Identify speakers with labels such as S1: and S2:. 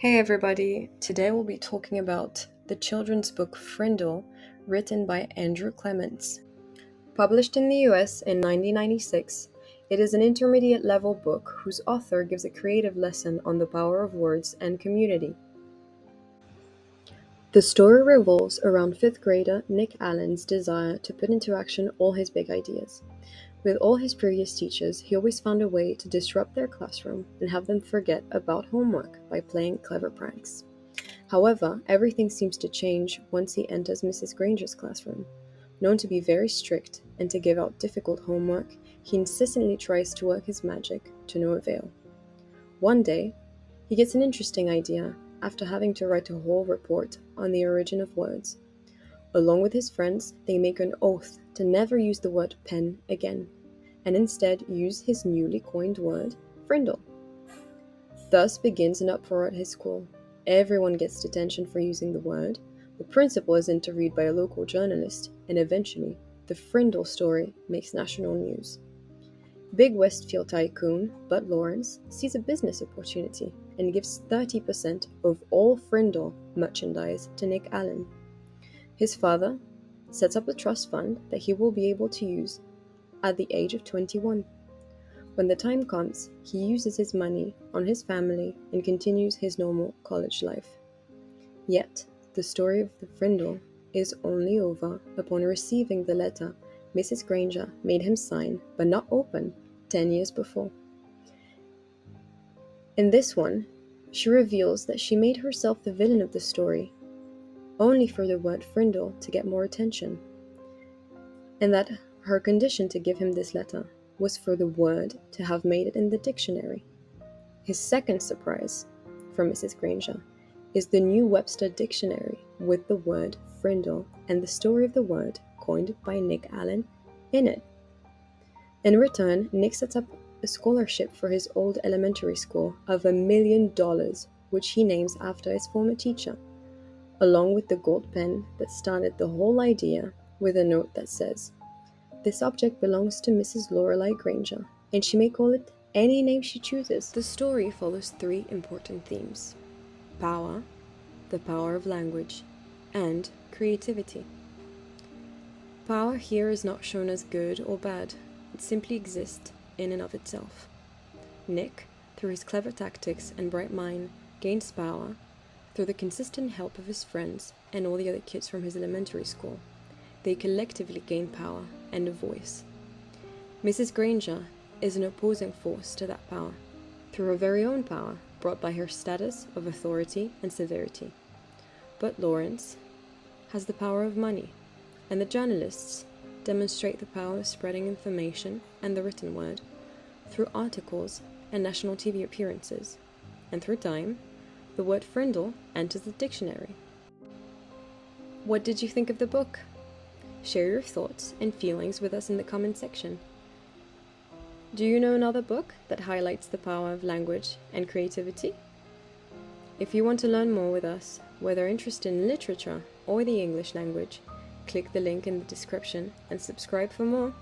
S1: Hey everybody, today we'll be talking about the children's book Frindle, written by Andrew Clements. Published in the US in 1996, it is an intermediate level book whose author gives a creative lesson on the power of words and community. The story revolves around 5th grader Nick Allen's desire to put into action all his big ideas. With all his previous teachers, he always found a way to disrupt their classroom and have them forget about homework by playing clever pranks. However, everything seems to change once he enters Mrs. Granger's classroom. Known to be very strict and to give out difficult homework, he insistently tries to work his magic to no avail. One day, he gets an interesting idea after having to write a whole report on the origin of words. Along with his friends, they make an oath to never use the word pen again, and instead use his newly coined word, Frindle. Thus begins an uproar at his school. Everyone gets detention for using the word, the principal is interviewed by a local journalist, and eventually, the Frindle story makes national news. Big Westfield tycoon Bud Lawrence sees a business opportunity and gives 30% of all Frindle merchandise to Nick Allen. His father sets up a trust fund that he will be able to use at the age of 21. When the time comes, he uses his money on his family and continues his normal college life. Yet, the story of the Frindle is only over upon receiving the letter Mrs. Granger made him sign but not open 10 years before. In this one, she reveals that she made herself the villain of the story only for the word Frindle to get more attention, and that her condition to give him this letter was for the word to have made it in the dictionary. His second surprise from Mrs. Granger is the new Webster dictionary with the word Frindle and the story of the word coined by Nick Allen in it. In return, Nick sets up a scholarship for his old elementary school of $1 million, which he names after his former teacher, along with the gold pen that started the whole idea, with a note that says, "This object belongs to Mrs. Lorelei Granger, and she may call it any name she chooses." The story follows 3 important themes: power, the power of language, and creativity. Power here is not shown as good or bad, it simply exists in and of itself. Nick, through his clever tactics and bright mind, gains power through the consistent help of his friends and all the other kids from his elementary school. They collectively gain power and a voice. Mrs. Granger is an opposing force to that power, through her very own power brought by her status of authority and severity. But Lawrence has the power of money, and the journalists demonstrate the power of spreading information and the written word through articles and national TV appearances, and through time, the word Frindle enters the dictionary. What did you think of the book? Share your thoughts and feelings with us in the comment section. Do you know another book that highlights the power of language and creativity? If you want to learn more with us, whether interested in literature or the English language, click the link in the description and subscribe for more.